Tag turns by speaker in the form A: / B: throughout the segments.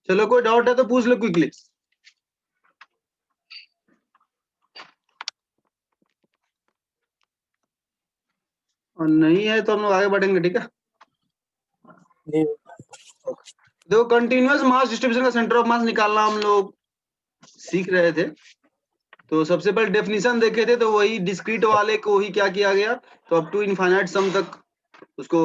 A: चलो कोई डाउट है तो पूछ लो क्विकली। और नहीं है तो हम लोग आगे बढ़ेंगे, ठीक है। देखो कंटिन्यूअस मास डिस्ट्रीब्यूशन का सेंटर ऑफ मास निकालना हम लोग सीख रहे थे। तो सबसे पहले डेफिनेशन देखे थे, तो वही डिस्क्रीट वाले को ही क्या किया गया, तो अप टू इनफाइनाइट सम तक उसको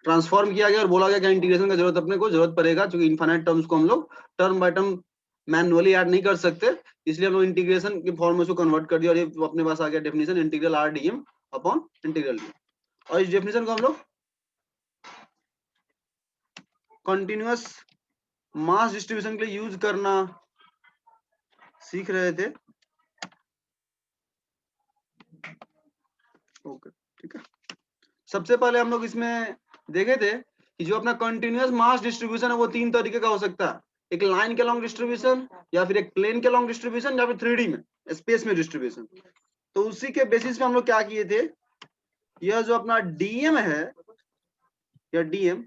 A: ट्रांसफॉर्म किया गया और बोला गया कि इंटीग्रेशन का जरूरत अपने को जरूरत पड़ेगा, क्योंकि इनफाइनाइट टर्म्स को हम लोग term by term manually add नहीं कर सकते, इसलिए हम लोग इंटीग्रेशन के फॉर्म में उसको कन्वर्ट कर दिया और ये अपने पास आ गया definition integral r dm upon integral d. और इस डेफिनेशन को हम लोग कंटिन्यूअस मास डिस्ट्रीब्यूशन के लिए यूज करना सीख रहे थे। ओके, ठीक है। सबसे पहले हम लोग इसमें देखे थे कि जो अपना कंटिन्यूअस मास डिस्ट्रीब्यूशन है वो तीन तरीके का हो सकता है, एक लाइन के लॉन्ग डिस्ट्रीब्यूशन, या फिर एक प्लेन के लॉन्ग डिस्ट्रीब्यूशन, या फिर 3D में स्पेस में डिस्ट्रीब्यूशन। तो उसी के बेसिस पे हम लोग क्या किए थे, यह जो अपना डीएम है या डीएम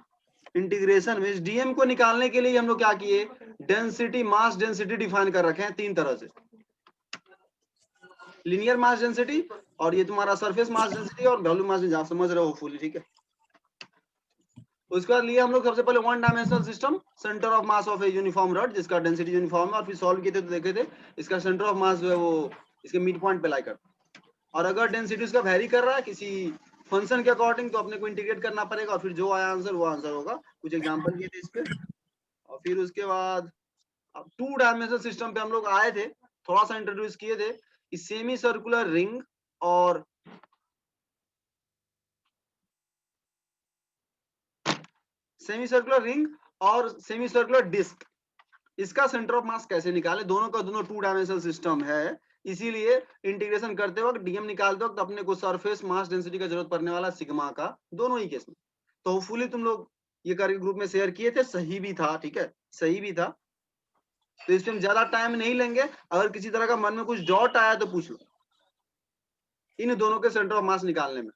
A: इंटीग्रेशन में, इस डीएम को निकालने के लिए हम लोग क्या किए, डेंसिटी मास डेंसिटी डिफाइन कर रखे हैं तीन तरह से, लीनियर मास डेंसिटी, और ये तुम्हारा सरफेस मास डेंसिटी और वॉल्यूम मास डेंसिटी, समझ रहे हो फुली, ठीक है। उसके बाद लिए हम लोग सबसे पहले one dimensional system, centre of mass of a uniform rod जिसका डेंसिटी यूनिफॉर्म है, और फिर सॉल्व किए थे तो देखे थे इसका सेंटर ऑफ मास जो है वो इसके मिड पॉइंट पे लाई करता है। और अगर डेंसिटी उसका वेरी कर रहा है किसी फंक्शन के अकॉर्डिंग, तो अपने को इंटीग्रेट करना पड़ेगा, और फिर जो आया आंसर वो आंसर होगा। कुछ एग्जांपल किए थे इस पे, और फिर उसके बाद अब टू डायमेंशनल सिस्टम पे हम लोग आए थे, थोड़ा सा इंट्रोड्यूस किए थे कि सेमी सर्कुलर रिंग और सेमी सर्कुलर डिस्क, इसका सेंटर ऑफ मास कैसे निकाले, दोनों का दोनों टू डायमेंशनल सिस्टम है, इसीलिए इंटीग्रेशन करते वक्त डीएम निकालते वक्त अपने को सरफेस मास डेंसिटी का जरूरत पड़ने वाला सिग्मा का, दोनों ही केस में। तो होपफुली तुम लोग ये करके ग्रुप में शेयर किए थे, सही भी था, ठीक है, सही भी था। तो इसमें हम ज्यादा टाइम नहीं लेंगे, अगर किसी तरह का मन में कुछ डाउट आया तो पूछ लो इन दोनों के सेंटर ऑफ मास निकालने में।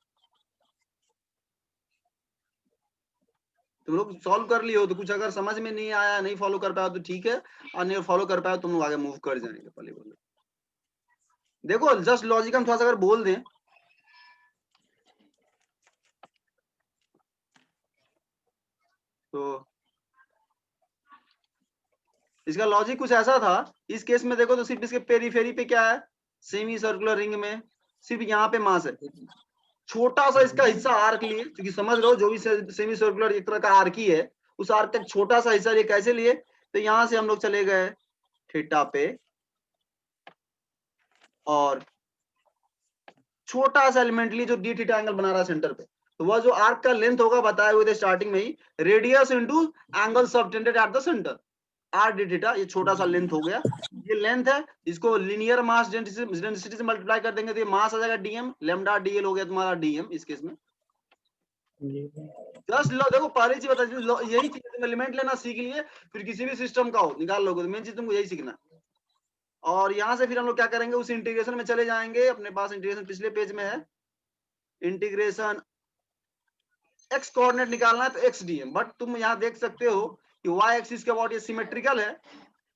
A: तुम लोग सॉल्व कर लिए हो तो कुछ अगर समझ में नहीं आया, नहीं फॉलो कर पाया तो ठीक है, और नहीं फॉलो कर पाया तुम लोग आगे मूव कर जाएंगे। पहले बोलो, देखो जस्ट लॉजिक हम थोड़ा सा अगर बोल दें, तो इसका लॉजिक कुछ ऐसा था, इस केस में देखो तो सिर्फ इसके पेरीफेरी पे क्या है, सेमी सर्कुलर रिंग में सिर्फ यहाँ पे मास है, छोटा सा इसका हिस्सा आर्क लिए, क्योंकि समझ रहे हो जो भी सेमी सर्कुलर एक तरह का आर्क ही है, उस आर्क का छोटा सा हिस्सा ये कैसे लिए, तो यहां से हम लोग चले गए थीटा पे, और छोटा सा एलिमेंट लिए जो डी थीटा एंगल बना रहा है सेंटर पे, तो वह जो आर्क का लेंथ होगा बताए हुए थे स्टार्टिंग में ही, radius into angle subtended at the centre, R D theta, ये छोटा सा लेंथ हो गया, ये लेंथ है, इसको लीनियर मास डेंसिटी से मल्टीप्लाई कर देंगे तो ये मास आ जाएगा डीएम, लेमडा डीएल हो गया तुम्हारा डीएम इस केस में। जस्ट लो, देखो पहली चीज बता दी, यही चीज तुम एलिमेंट लेना सीख लिए, फिर किसी भी सिस्टम का हो निकाल लोगे, तो मेन चीज तुमको यही सीखना। और यहां से फिर हम लोग क्या करेंगे, उस इंटीग्रेशन में चले जाएंगे, अपने पास इंटीग्रेशन पिछले पेज में है, इंटीग्रेशन एक्स कोऑर्डिनेट निकालना है तो एक्स डीएम, बट तुम यहाँ देख सकते हो कि वाई एक्सिस के अबाउट ये सिमेट्रिकल है,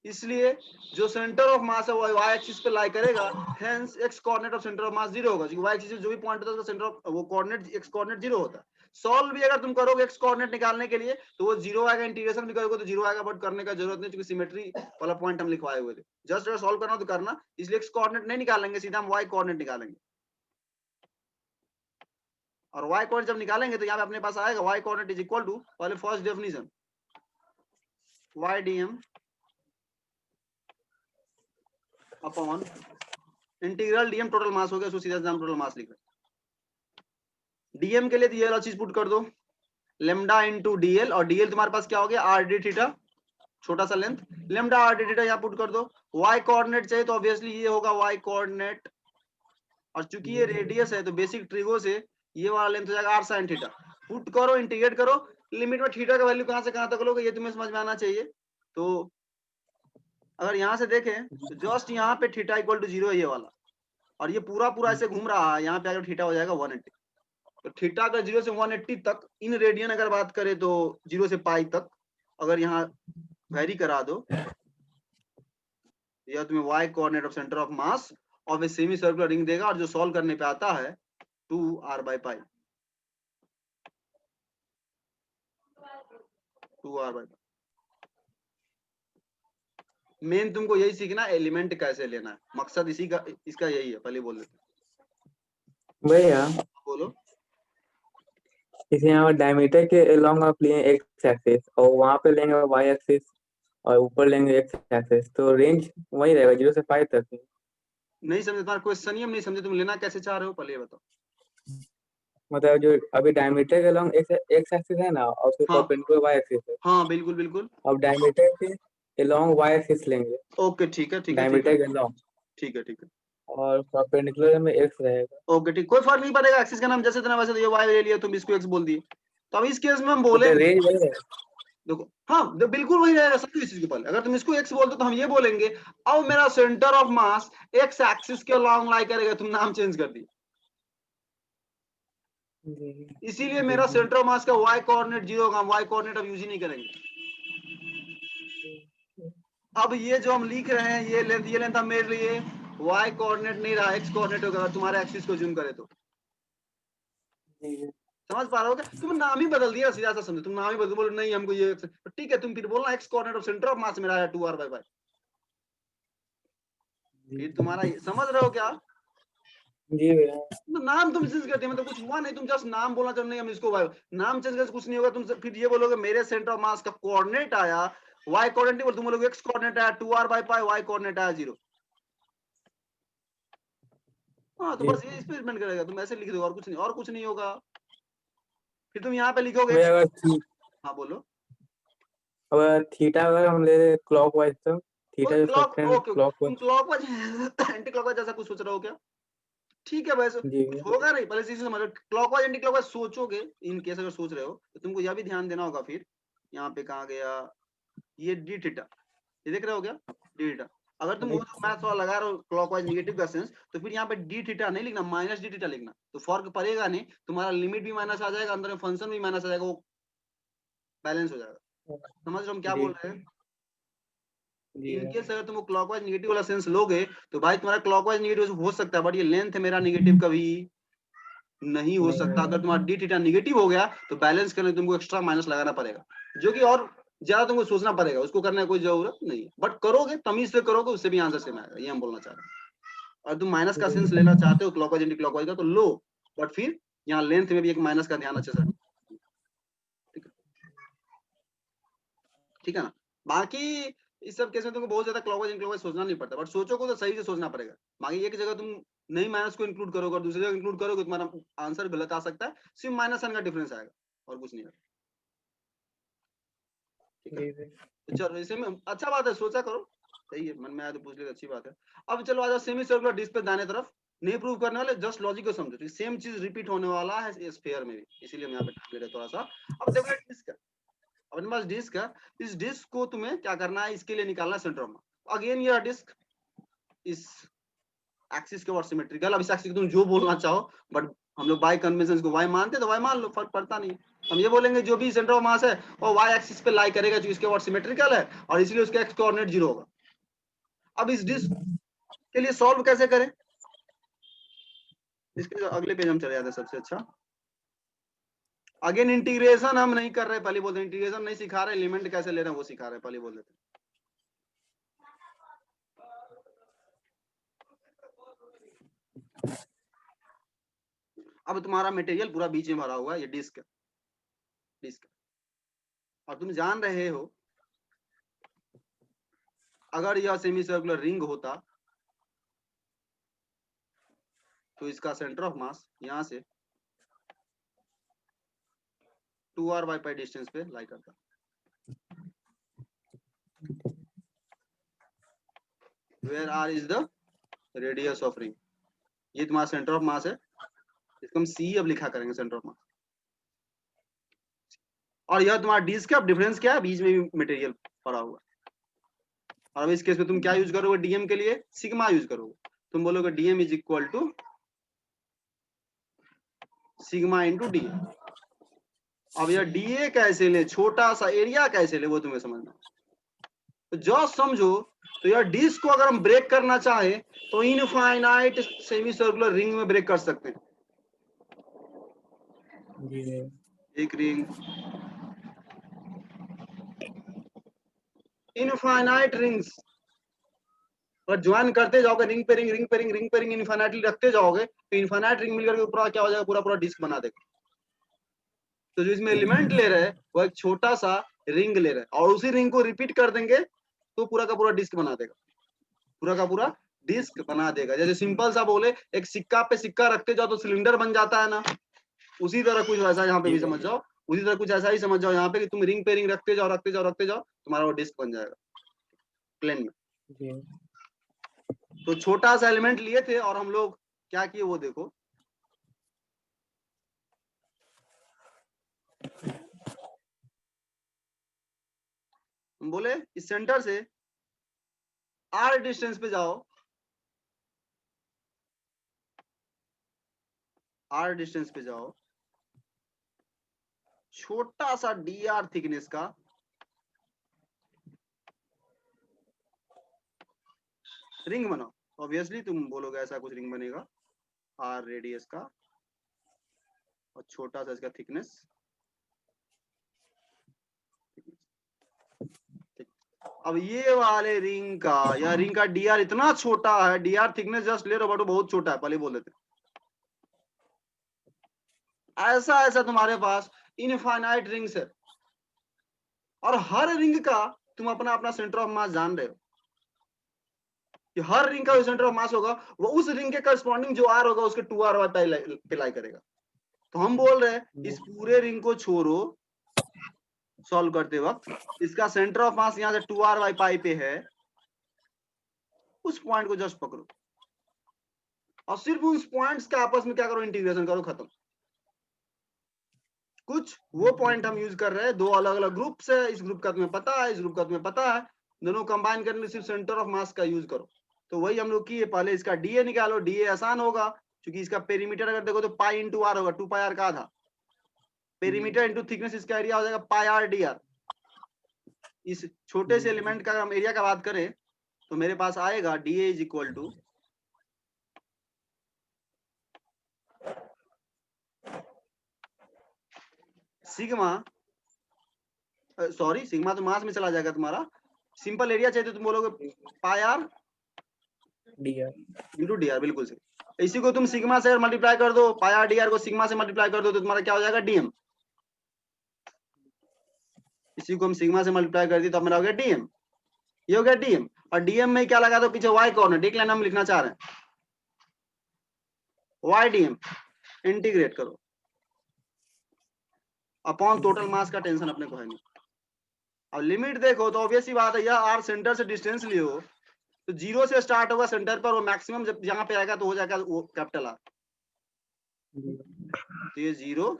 A: इसलिए जो सेंटर ऑफ मास है वो वाई एक्सिस पे लाई करेगा, hence x coordinate of centre of mass 0 होगा, क्योंकि वाई एक्सिस जो भी पॉइंट होता है उसका सेंटर ऑफ वो कोऑर्डिनेट एक्स कोऑर्डिनेट 0 होता है। सॉल्व भी अगर तुम करोगे एक्स कोऑर्डिनेट निकालने के लिए तो वो 0 आएगा, इंटीग्रेशन भी करोगे तो 0 आएगा, बट करने का जरूरत नहीं, क्योंकि सिमेट्री वाला पॉइंट हम लिखवाए हुए थे। जस्ट अगर सॉल्व करना हो तो करना, इसलिए एक्स कोऑर्डिनेट नहीं निकालेंगे, सीधा हम वाई कोऑर्डिनेट निकालेंगे, और वाई कोऑर्डिनेट जब निकालेंगे तो यहाँ पे अपने पास आएगा Y coordinate is equal to, पहले first definition Y DM upon integral DM total mass हो गया, उसको सीधा नाम टोटल मास लिख रहे हैं। डीएम के लिए तो ये वाला चीज पुट कर दो, लेमडा इनटू डीएल, और डीएल तुम्हारे पास क्या हो गया, आर डी थीटा, छोटा सा length, lambda R D theta यहाँ पुट कर दो। वाई कोऑर्डिनेट चाहिए तो ऑब्वियसली ये होगा वाई कोऑर्डिनेट, और चूंकि ये रेडियस है तो बेसिक ट्रिगो से ये वाला लेंथ हो जाएगा आर साइन थीटा। पुट करो, इंटीग्रेट करो, लिमिट में थीटा का वैल्यू कहां से कहां तक लोगे ये तुम्हें समझ में आना चाहिए। तो अगर यहाँ से देखें तो जस्ट यहाँ पे थीटा इक्वल टू 0 है ये वाला, और ये पूरा पूरा ऐसे घूम रहा है, यहाँ पे अगर थीटा हो जाएगा 180, तो थीटा का 0 से 180 तक इन रेडियन अगर बात करें तो 0 से पाई तक, अगर यहाँ वेरी करा दो, या तुम्हें y coordinate of centre of mass of a semi circular ring देगा, और जो सॉल्व करने पे आता है 2r/π, 2r/π। मेन तुमको यही सीखना, एलिमेंट कैसे लेना है, मकसद इसी का, इसका यही है, पहले बोल देते।
B: भैया
A: बोलो।
B: इसे यहाँ डायमीटर के अलोंग आप लिए एक्स एक्सिस और वहां पे लेंगे वाई एक्सिस और ऊपर लेंगे एक्स एक्सिस, तो रेंज वही रहेगा 0 से 5 तक ही।
A: नहीं समझे, तुम्हारा क्वेश्चन ही हम नहीं समझे, तुम लेना कैसे चाह रहे हो, पहले ये बताओ।
B: मतलब जो अभी डायमीटर के अलोंग एक्स एक्सिस है ना, और उसके
A: हाँ
B: परपेंडिकुलर वाई एक्सिस है,
A: हाँ बिल्कुल बिल्कुल।
B: अब डायमीटर के अलोंग वाई एक्सिस लेंगे,
A: ओके ठीक है ठीक है ठीक है
B: डायमीटर के अलोंग,
A: ठीक है ठीक है।
B: और परपेंडिकुलर में एक्स रहेगा।
A: ओके ठीक, कोई फर्क नहीं पड़ेगा, एक्सिस का नाम जैसे देना वैसे, तो ये वाई ले लिया, तुम इसको एक्स बोल दिए, तो अब इस केस में हम
B: मतलब
A: बोलेंगे,
B: रेंज वही रहेगा।
A: देखो हाँ बिल्कुल वही रहेगा, सब इस चीज के पहले, अगर तुम इसको एक्स बोलते तो हम ये बोलेंगे अब मेरा centre of mass x axis के लॉन्ग लाई करेगा, तुम नाम चेंज कर दिए, इसीलिए मेरा सेंटर ऑफ मास का वाई कोऑर्डिनेट 0 होगा, वाई कोऑर्डिनेट अब यूज ही नहीं करेंगे। अब ये जो हम लिख रहे हैं, ये लेंथ हम मेरे लिए वाई कोऑर्डिनेट नहीं रहा, एक्स कोऑर्डिनेट होगा, तुम्हारे एक्सिस को जूम करे तो समझ पा रहे हो क्या? तुम नाम ही बदल दिया, सीधा सा समझो, तुम नाम ही बदल, बोलो नहीं हमको ये, तो ठीक है, तुम फिर बोलना x coordinate of centre of mass मेरा है 2r/π, फिर तुम्हारा समझ रहे हो क्या?
B: जी भैया।
A: तो नाम तुम चेंज करते, मतलब कुछ हुआ नहीं, तुम जस्ट नाम बोलना चाहो, नहीं हम इसको नाम चेंज करके कुछ नहीं होगा, तुम फिर ये बोलोगे मेरे सेंटर ऑफ मास का कोऑर्डिनेट आया वाई कोऑर्डिनेट, बोल तुम बोलोगे एक्स कोऑर्डिनेट आया 2r/π, वाई कोऑर्डिनेट आया 0। हाँ तो बस ये स्पेसमेंट करेगा, तुम ऐसे लिख दो, और कुछ नहीं होगा, फिर तुम यहाँ पे लिखोगे
B: भैया
A: हाँ बोलो।
B: अगर थीटा अगर हम ले रहे क्लॉकवाइज, तो थीटा जो
A: क्लॉक,
B: सेकंड
A: ओके तुम
B: क्लॉकवाइज।
A: क्लॉकवाइज एंटी क्लॉकवाइज जैसा कुछ सोच रहे हो क्या? ठीक है, वैसे
B: जी
A: कुछ
B: भैया।
A: होगा नहीं, पहले चीज समझो, क्लॉकवाइज एंटी क्लॉकवाइज सोचोगे, इन केस अगर सोच रहे हो तो तुमको यह भी ध्यान देना होगा, फिर यहाँ पे कहाँ गया ये डी थीटा, ये देख रहे हो क्या, डी थीटा, अगर तुम वो जो मैथ्स वाला लगा रहे हो क्लॉकवाइज नेगेटिव का सेंस, तो फिर यहाँ पे डी थीटा नहीं लिखना, माइनस डी थीटा लिखना, तो फर्क पड़ेगा नहीं, तुम्हारा लिमिट भी माइनस आ जाएगा, अंदर में फंक्शन भी माइनस आ जाएगा, वो बैलेंस हो जाएगा। समझ रहे हो हम क्या बोल रहे हैं? इनकेस अगर तुम क्लॉकवाइज नेगेटिव वाला सेंस लोगे तो भाई तुम्हारा क्लॉकवाइज नेगेटिव हो सकता है, बट ये लेंथ मेरा नेगेटिव कभी नहीं हो सकता। अगर तुम्हारा डी थीटा नेगेटिव हो गया तो बैलेंस करने तुमको एक्स्ट्रा माइनस लगाना पड़ेगा, जो कि और ज्यादा तुमको सोचना पड़ेगा, उसको करने की कोई जरूरत नहीं है, बट करोगे तमीज से करोगे, उससे भी आंसर सेम आएगा, ये हम बोलना चाह रहे हैं। और तुम माइनस का सेंस लेना चाहते हो क्लॉकवाइज एंटी क्लॉकवाइज का तो लो, बट फिर यहाँ लेंथ में भी एक माइनस का ध्यान अच्छे से, ठीक है ना? बाकी इस सब केस में तुमको बहुत ज्यादा क्लॉकवाइज एंटी क्लॉकवाइज सोचना नहीं पड़ता, बट सोचोगे तो सही से सोचना पड़ेगा। बाकी एक जगह तुम नहीं माइनस को इंक्लूड करोगे और दूसरी जगह इंक्लूड करोगे, तुम्हारा आंसर गलत आ सकता है, सिर्फ माइनस साइन का डिफरेंस आएगा और कुछ नहीं आएगा, ठीक है? तो चलो इसे में अच्छा बात है, सोचा करो, सही है, मन में आया तो पूछ ले, अच्छी बात है। अब चलो आ जाओ सेमी सर्कुलर डिस्क पे दाहिने तरफ, नहीं प्रूव करने वाले, जस्ट लॉजिक को समझो, सेम चीज रिपीट होने वाला है स्फीयर में भी, इसीलिए हम यहाँ पे टाइम ले रहे थोड़ा सा। अब देखो डिस्क, अपने पास डिस्क है, इस डिस्क को तुम्हें क्या करना है, इसके लिए निकालना सेंटर ऑफ मास। अगेन ये डिस्क इस एक्सिस के ऊपर सिमेट्रिकल, अब इस एक्सिस को तुम जो बोलना चाहो, बट हम लोग बाय कन्वेंशन को वाई मानते तो वाई मान लो, फर्क पड़ता नहीं। हम ये बोलेंगे जो भी सेंटर ऑफ मास है वो वाई एक्सिस पे लाई करेगा, जो इसके ऊपर सिमेट्रिकल है, और इसलिए उसका एक्स कोऑर्डिनेट 0 होगा। अब इस डिस्क के लिए सॉल्व कैसे करें, इसके अगले पेज हम चले जाते हैं सबसे अच्छा। अगेन इंटीग्रेशन हम नहीं कर रहे, पहले बोलते हैं इंटीग्रेशन नहीं सिखा रहे, एलिमेंट कैसे ले रहे हैं वो सिखा रहे हैं, पहले बोल देते हैं। अब तुम्हारा मटेरियल पूरा बीच में भरा हुआ है, ये डिस्क और तुम जान रहे हो अगर यह सेमी सर्कुलर रिंग होता तो इसका सेंटर ऑफ मास यहां से 2r/π डिस्टेंस पे लाई करता, where r is the radius of ring, ये तुम्हारा सेंटर ऑफ मास है, इसको हम सी अब लिखा करेंगे सेंटर ऑफ मास, और यह तुम्हारा डिस्क का डिफरेंस क्या है, बीच में भी मटेरियल पड़ा हुआ है। और अब इस केस में तुम क्या यूज करोगे, डीएम के लिए सिग्मा यूज करोगे, तुम बोलोगे dm is equal to sigma into d. अब यह डीए कैसे ले, छोटा सा एरिया कैसे ले, वो तुम्हें समझना, तो जो समझो, तो यार डिस्क को अगर हम ब्रेक करना चाहें तो इनफाइनाइट सेमी सर्कुलर रिंग में ब्रेक कर सकते हैं। एक रिंग, इनफाइनाइट रिंग्स और ज्वाइन करते जाओगे, रिंग पे रिंग, रिंग पे रिंग, रिंग पे रिंग, इनफाइनाइटली रखते जाओगे तो इनफाइनाइट रिंग मिलकर के पूरा क्या हो जाएगा, पूरा पूरा डिस्क बना देगा। तो जो इसमें एलिमेंट ले रहे हैं वो एक छोटा सा रिंग ले रहे हैं और उसी रिंग को रिपीट कर देंगे तो पूरा का पूरा डिस्क बना देगा, पूरा का पूरा डिस्क बना देगा। जैसे सिंपल सा बोले, एक सिक्का पे सिक्का रखते जाओ तो सिलेंडर बन जाता है ना, उसी तरह कुछ वैसा यहाँ पे भी समझ जाओ, उसी तरह कुछ ऐसा ही समझ जाओ यहाँ पे कि तुम रिंग पे रिंग रखते जाओ, रखते जाओ, रखते जाओ, तुम्हारा वो डिस्क बन जाएगा प्लेन में। तो छोटा सा एलिमेंट लिए थे और हम लोग क्या किए वो देखो। हम बोले इस सेंटर से r डिस्टेंस पे जाओ, r डिस्टेंस पे जाओ, छोटा सा dr थिकनेस का रिंग बनाओ। ऑब्वियसली तुम बोलोगे ऐसा कुछ रिंग बनेगा r रेडियस का और छोटा सा इसका थिकनेस। अब ये वाले रिंग का, या रिंग का dr इतना छोटा है, dr थिकनेस जस्ट ले रहे हो बट बहुत छोटा है, पहले बोल देते। ऐसा ऐसा तुम्हारे पास इनफाइनाइट रिंग्स है और हर रिंग का तुम अपना अपना सेंटर ऑफ मास जान रहे हो कि हर रिंग का जो सेंटर ऑफ मास होगा वो उस रिंग के करस्पॉन्डिंग जो r होगा उसके 2r पे लाई करेगा। तो हम बोल रहे हैं इस पूरे रिंग को छोड़ो सॉल्व करते वक्त, इसका सेंटर ऑफ मास यहाँ से 2r पाई पे है, उस पॉइंट को जस्ट पकड़ो और सिर्फ उस पॉइंट्स के आपस में क्या करो, इंटीग्रेशन करो, खत्म। कुछ वो पॉइंट हम यूज कर रहे हैं, दो अलग अलग ग्रुप से, इस ग्रुप का तुम्हें पता है, इस ग्रुप का तुम्हें पता है, दोनों कंबाइन करने में सिर्फ सेंटर ऑफ मास का यूज करो। तो वही हम लोग किए, पहले इसका डीए निकालो, डीए आसान होगा क्योंकि इसका पेरीमीटर अगर देखो तो पाई इंटू आर होगा, 2 पाई आर का था, पेरीमीटर इंटू थिकनेस इसका एरिया हो जाएगा पाई आर डी आर। इस छोटे से एलिमेंट का हम एरिया का बात करें तो मेरे पास आएगा da is equal to sigma, sorry sigma तो मास में चला जाएगा तुम्हारा, सिंपल एरिया चाहिए तो तुम बोलोगे पाई आर इंटू डी आर, बिल्कुल सही। इसी को तुम सिग्मा से मल्टीप्लाई कर दो, पाई आर डी आर को सिग्मा से मल्टीप्लाई कर दो तो तुम्हारा क्या हो जाएगा डीएम। इसी को हम सिग्मा से मल्टीप्लाई कर दी तो हमारा हो गया डीएम, ये हो गया डीएम। और डीएम में क्या लगा दो पीछे वाई कॉर्नर, देख लेना हम लिखना चाह रहे हैं वाई डीएम, इंटीग्रेट करो अपॉन टोटल मास का टेंशन अपने को है नहीं। अब लिमिट देखो तो ऑब्वियस ही बात है, यह आर सेंटर से डिस्टेंस लियो तो 0 से स्टार्ट होगा सेंटर पर, वो मैक्सिमम जब यहाँ पे आएगा तो हो जाएगा वो कैपिटल आर, तो ये 0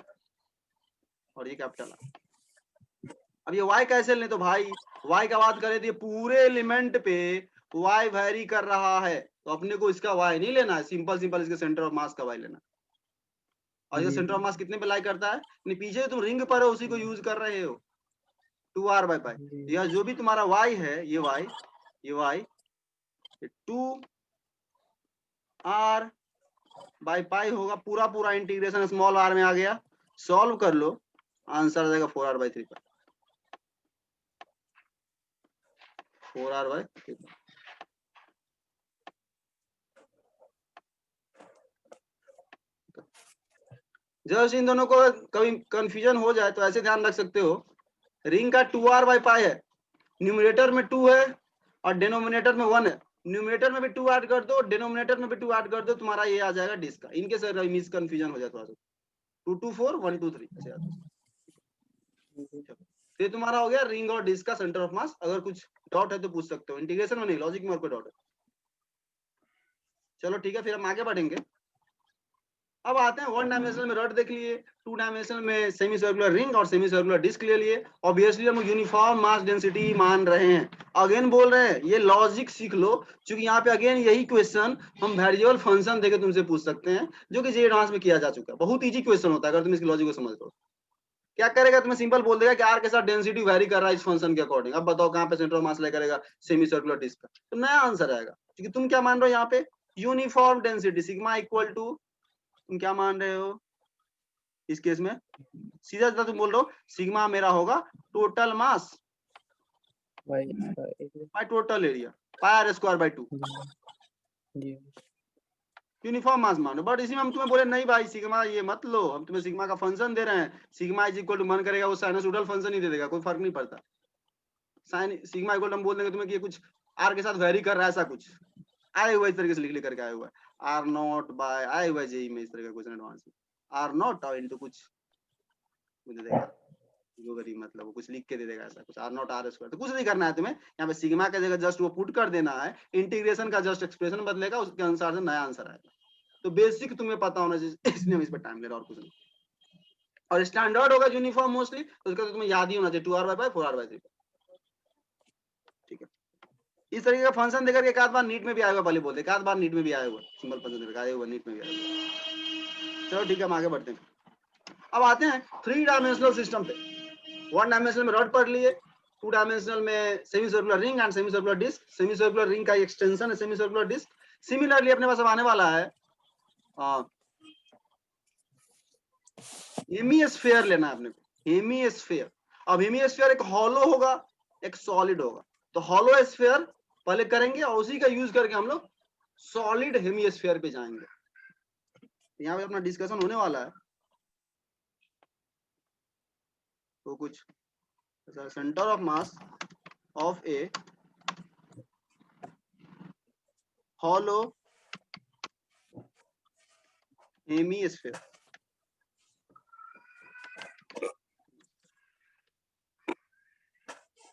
A: और ये कैपिटल आर। अब ये y कैसे लें, तो भाई y का बात करें तो ये पूरे एलिमेंट पे y वैरी कर रहा है, तो अपने को इसका y नहीं लेना है, सिंपल सिंपल इसके सेंटर ऑफ मास का y लेना। और ये सेंटर ऑफ मास कितने पे लाई करता है, पीछे तुम रिंग पर हो उसी को यूज कर रहे हो, 2r बाई पाई। यह जो भी तुम्हारा y है, ये y 2r बाई पाई होगा, पूरा पूरा इंटीग्रेशन स्मॉल r में आ गया, सॉल्व कर लो, आंसर आ जाएगा 4r by 3 pi, 4r by 3 pi. Just in दोनों को कभी कंफ्यूजन हो जाए तो ऐसे ध्यान रख सकते हो, रिंग का 2r बाई पाई है, न्यूमरेटर में 2 है और डिनोमिनेटर में 1 है, न्यूमरेटर में भी 2 ऐड कर दो, डिनोमिनेटर में भी 2 ऐड कर दो, तुम्हारा ये आ जाएगा डिस्क का। इनके सर मिस कंफ्यूजन हो जाए थोड़ा सा, 2 2 4 1 2 3 ऐसे आता है। तो ये तुम्हारा हो गया रिंग और डिस्क का सेंटर ऑफ मास। अगर कुछ डाउट है तो पूछ सकते हो, इंटीग्रेशन में नहीं, लॉजिक में और कोई डाउट है। चलो ठीक है, फिर हम आगे बढ़ेंगे। अब आते हैं 1 डायमेंशनल में रड देख लिए, 2 डायमेंशनल में सेमी सर्कुलर रिंग और सेमी सर्कुलर डिस्क ले लिए। ऑब्वियसली हम यूनिफॉर्म मास डेंसिटी मान रहे हैं, अगेन बोल रहे हैं ये लॉजिक सीख लो, क्योंकि यहाँ पे अगेन यही क्वेश्चन हम वेरिएबल फंक्शन देके तुमसे पूछ सकते हैं, जो कि जे एडवांस में किया जा चुका है। बहुत इजी क्वेश्चन होता है अगर तुम इसकी लॉजिक को समझ लो। क्या करेगा, तुम्हें सिंपल बोल देगा कि आर के साथ डेंसिटी वेरी कर रहा है इस फंक्शन के अकॉर्डिंग। अब बताओ कहाँ पे सेंटर ऑफ मास करेगा सेमी सर्कुलर डिस्क का, तो नया आंसर आएगा। क्योंकि तुम क्या मान रहे हो यहाँ पे, uniform density sigma equal to, तुम क्या मान रहे हो इस केस में, सीधा सीधा तुम बोल रहे हो सिग्मा मेरा होगा total mass by total area pi are square by 2, uniform mass मानो। बट इसी में हम तुम्हें बोले नहीं भाई सिग्मा ये मत लो, हम तुम्हें सिग्मा का फंक्शन दे रहे हैं, सिग्मा इज इक्वल टू मन करेगा वो साइनसोइडल फंक्शन ही दे देगा, कोई फर्क नहीं पड़ता। साइन सिग्मा इक्वल हम बोल देंगे तुम्हें कि ये कुछ आर के साथ वेरी कर रहा है, ऐसा कुछ आए हुआ इस तरीके से लिख करके आया हुआ है, आर नॉट बाय आए हुआ जेई में इस तरह का क्वेश्चन एडवांस में, आर नॉट और इनटू कुछ मुझे देगा जो गरीब मतलब वो कुछ लिख के दे देगा ऐसा कुछ, आर नॉट आर स्क्वायर, तो कुछ नहीं करना है तुम्हें यहाँ पे, सिग्मा की जगह जस्ट वो पुट कर देना है, इंटीग्रेशन का जस्ट एक्सप्रेशन बदलेगा, उसके अनुसार से नया आंसर आएगा। तो बेसिक तुम्हें पता होना चाहिए, इसलिए हम इस पर टाइम ले रहे और कुछ नहीं। और स्टैंडर्ड होगा यूनिफॉर्म मोस्टली, तो उसका तो तुम्हें याद ही होना चाहिए 2r/5 4r/3, ठीक है। इस तरीके का फंक्शन देकर के एक आध बार नीट में भी आएगा, पहले बोलते एक आध बार नीट में भी आया हुआ, सिंपल फंक्शन देकर आया हुआ नीट में भी आया हुआ। चलो ठीक है, हम आगे बढ़ते हैं। अब आते हैं 3 डायमेंशनल सिस्टम पे। 1 डायमेंशनल में रॉड पढ़ लिए, 2 डायमेंशनल में semi circular ring and semi circular disc, semi circular ring का एक्सटेंशन है सेमी सर्कुलर डिस्क। सिमिलरली अपने पास अब आने वाला है हेमिस्फीयर लेना है अपने को, हेमिस्फीयर। अब हेमिस्फीयर एक हॉलो होगा एक सॉलिड होगा, तो हॉलो स्फीयर पहले करेंगे और उसी का यूज करके हम लोग सॉलिड हेमिस्फीयर पे जाएंगे। यहाँ पे अपना डिस्कशन होने वाला है, तो कुछ centre of mass of A hollow hemisphere,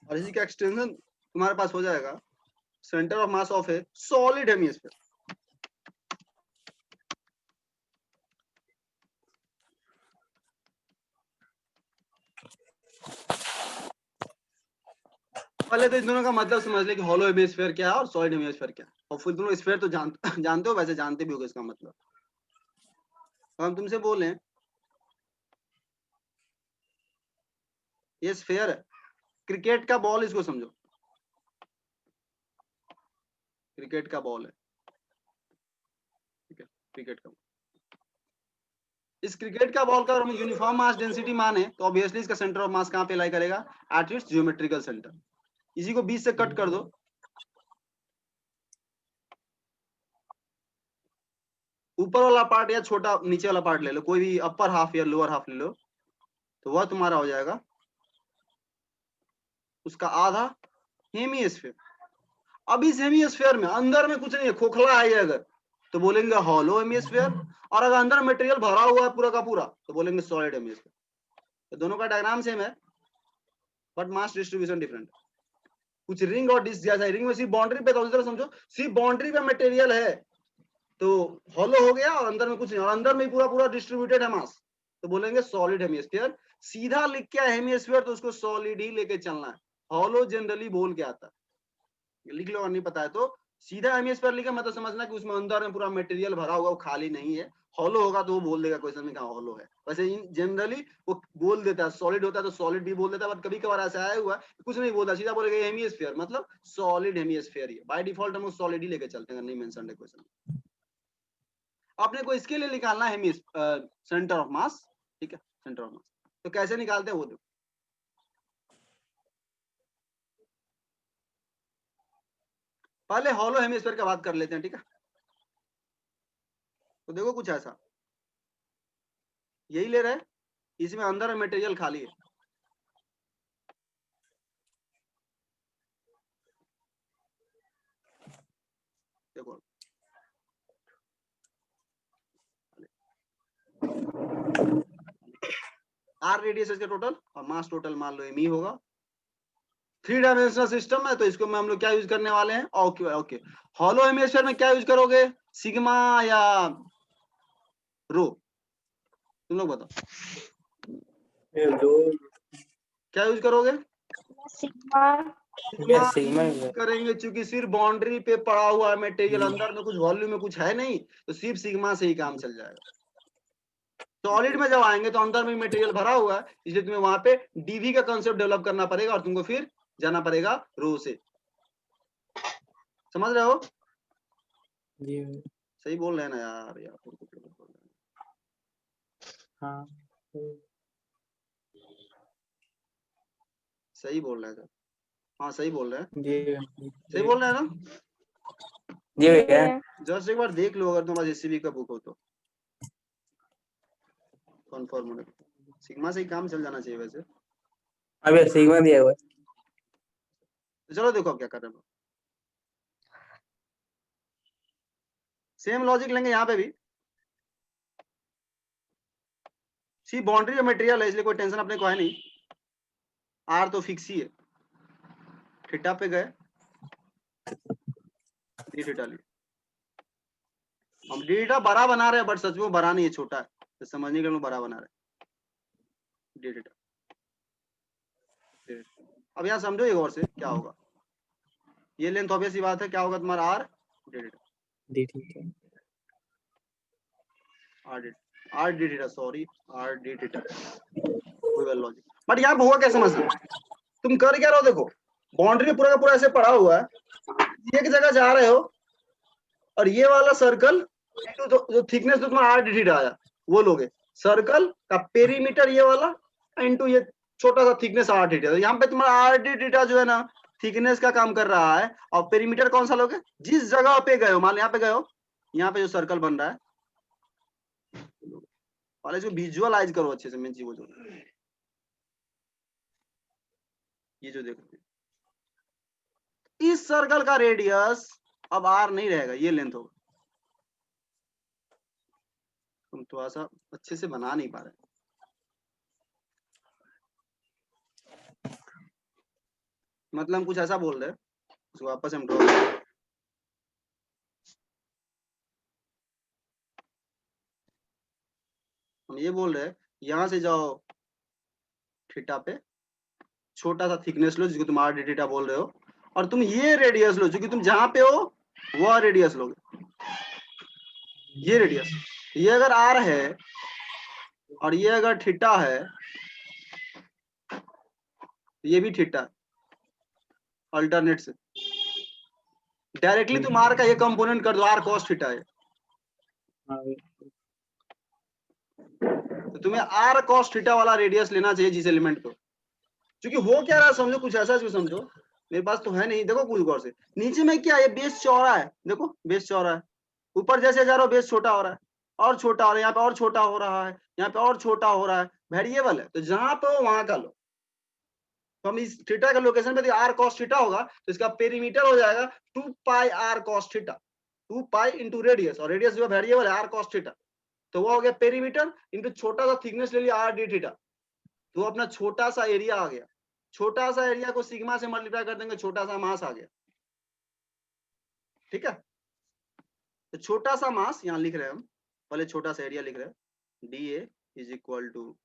A: और इसी का एक्सटेंशन तुम्हारे पास हो जाएगा centre of mass of A solid hemisphere. पहले तो इन दोनों का मतलब समझ ले कि हॉलो हेमिस्फीयर क्या है और सॉलिड हेमिस्फीयर क्या है, और फिर दोनों स्फीयर तो जानते हो, वैसे जानते भी होगे इसका मतलब। तो हम तुमसे बोले ये स्फीयर है, क्रिकेट का बॉल, इसको समझो क्रिकेट का बॉल है, ठीक है, क्रिकेट का। इस क्रिकेट का बॉल का हम यूनिफॉर्म मास डेंसिटी माने तो ऑब्वियसली इसका सेंटर ऑफ मास कहां पे लाई करेगा, एट इट्स ज्योमेट्रिकल सेंटर। इसी को 20 से कट कर दो, ऊपर वाला पार्ट या छोटा नीचे वाला पार्ट ले लो, कोई भी अपर हाफ या लोअर हाफ ले लो, तो वह तुम्हारा हो जाएगा उसका आधा हेमिस्फीयर। अब इस हेमिस्फीयर में अंदर में कुछ नहीं है, खोखला है अगर, तो बोलेंगे हॉलो हेमिस्फीयर, और अगर अंदर मटेरियल भरा हुआ है पूरा का पूरा, तो बोलेंगे सॉलिड हेमिस्फीयर। तो दोनों का डायग्राम सेम है बट मास डिस्ट्रीब्यूशन डिफरेंट। कुछ रिंग और डिस्क जैसा है, रिंग में सिर्फ बाउंड्री पे, तो उस तरह समझो सिर्फ बाउंड्री पे मटेरियल है तो हॉलो हो गया, और अंदर में कुछ नहीं, और अंदर में पूरा पूरा डिस्ट्रीब्यूटेड है मास, तो बोलेंगे सॉलिड हेमिस्फीयर। सीधा लिख के हेमिस्फीयर तो उसको सॉलिड ही लेके चलना है, हॉलो जनरली बोल के आता है, लिख लो और नहीं पता है तो सीधा हेमिस्फीयर लिखा, मतलब समझना कि उसमें अंदर में पूरा मटेरियल भरा हुआ, वो खाली नहीं है। हॉलो होगा तो वो बोल देगा क्वेश्चन में कहा हॉलो है, वैसे जनरली वो बोल देता है, सॉलिड होता है तो सॉलिड भी बोल देता है, बट कभी कभार ऐसा आया हुआ कुछ नहीं बोलता, सीधा बोलेगा हेमिस्फीयर, मतलब solid hemisphere he by default हम सॉलिड ही लेके चलते हैं, नहीं मेंशन है क्वेश्चन। अपने को इसके लिए निकालना है सेंटर ऑफ मास, ठीक है, सेंटर ऑफ मास तो कैसे निकालते हैं वो देखो। पहले हॉलो हेमिस्फीयर का बात कर लेते हैं, ठीक है। तो देखो कुछ ऐसा यही ले रहे, इसमें अंदर मटेरियल खाली है, देखो आर रेडियस के टोटल और मास टोटल मान लो एम होगा। 3 डायमेंशनल सिस्टम है तो इसको में हम लोग क्या यूज करने वाले हैं, ओके ओके। हॉलो हेमिस्फीयर में क्या यूज करोगे, सिग्मा या रो, तुम लोग बताओ क्या यूज करोगे, सिग्मा करेंगे, क्योंकि सिर्फ बाउंड्री पे पड़ा हुआ है मटेरियल, अंदर में कुछ वॉल्यूम में कुछ है नहीं, तो सिर्फ सिग्मा से ही काम चल जाएगा। सॉलिड में जब आएंगे तो अंदर में मटेरियल भरा हुआ है, इसलिए तुम्हें वहां पे डीवी का कंसेप्ट डेवलप करना पड़ेगा और तुमको फिर जाना पड़ेगा रो से। समझ रहे हो?
B: जी
A: सही बोल रहे हैं ना यार?
B: हाँ
A: सही बोल रहे हैं। हाँ सही बोल रहे हैं।
B: जी
A: सही बोल रहे हैं ना?
B: जी भैया।
A: जस्ट एक बार देख लो, अगर तुम्हारा जेसीबी का बुक हो तो कन्फर्म होने सिग्मा से ही काम चल जाना चाहिए वैसे।
B: अभी सिग्मा दिया हुआ है।
A: तो चलो देखो अब क्या कर रहे हैं। सेम लॉजिक लेंगे यहाँ पे भी। सी बाउंड्री का मटेरियल है, इसलिए कोई टेंशन अपने को है नहीं। आर तो फिक्स ही है। थीटा पे गए, डी थीटा लिए। हम डी थीटा बड़ा बना रहे हैं, बट सच में बड़ा नहीं है, छोटा है। तो समझने के लिए बड़ा बना रहे हैं डी थीटा। अब यहाँ समझो एक और से क्या होगा। ये लेंथ ऑब्वियस सी बात है, क्या होगा तुम्हारा are D theta.
B: D theta
A: are D theta, sorry R D theta. कोई गल लॉजिक, बट यहाँ हुआ क्या समझना, तुम कर क्या रहे हो? देखो बाउंड्री पूरा का पूरा ऐसे पड़ा हुआ है, एक जगह जा रहे हो और ये वाला सर्कल जो थिकनेस जो तुम्हारा आर डी थीटा आया वो लोगे। सर्कल का पेरीमीटर ये वाला इंटू ये छोटा सा थिकनेस आर डी थीटा। यहाँ पे तुम्हारा आर डी थीटा जो है ना थिकनेस का काम कर रहा है, और पेरीमीटर कौन सा लोगे? जिस जगह पे गए हो, मान लो यहाँ पे गए हो, यहाँ पे जो सर्कल बन रहा है और इसको विजुअलाइज करो अच्छे से। मेन चीज वो जो ये जो देखो, इस सर्कल का रेडियस अब आर नहीं रहेगा, ये लेंथ होगा। तुम थोड़ा सा अच्छे से बना नहीं पा रहे। मतलब हम कुछ ऐसा बोल रहे हैं, उसको वापस हम ड्रॉ करें। हम ये बोल रहे हैं यहां से जाओ थीटा पे, छोटा सा थिकनेस लो जिसको तुम आर डी थीटा बोल रहे हो, और तुम ये रेडियस लो जो कि तुम जहां पे हो वो रेडियस लोगे। ये रेडियस, ये अगर आर है और ये अगर थीटा है, ये भी थीटा अल्टरनेट से डायरेक्टली तुम आर का ये कंपोनेंट कर दो, आर कॉस थीटा है। तो तुम्हें आर कॉस थीटा वाला रेडियस लेना चाहिए जिस एलिमेंट को। क्योंकि हो क्या रहा है समझो, कुछ ऐसा समझो, मेरे पास तो है नहीं। देखो कुछ गौर से, नीचे में क्या है, बेस चौड़ा है। देखो बेस चौड़ा है, ऊपर जैसे जा रहा हो बेस छोटा हो रहा है, और छोटा हो रहा है, यहाँ पे और छोटा हो रहा है, यहाँ पे और छोटा हो रहा है। वेरिएबल है, तो जहां पे हो वहां का लो। तो हम इस थीटा का लोकेशन पे आर कॉस थीटा होगा, तो इसका पेरीमीटर हो जाएगा 2 pi R cos theta. 2 pi into radius, और रेडियस जो वेरिएबल है आर कॉस थीटा, तो वो हो गया पेरीमीटर इंटू छोटा सा थिकनेस ले लिया आर डी थीटा, तो अपना छोटा सा एरिया आ गया। छोटा सा एरिया को सिग्मा से मल्टीप्लाई कर देंगे, छोटा सा मास आ गया। ठीक है, तो छोटा सा मास यहाँ लिख रहे हैं हम, पहले छोटा सा एरिया लिख रहे हैं, D A is equal to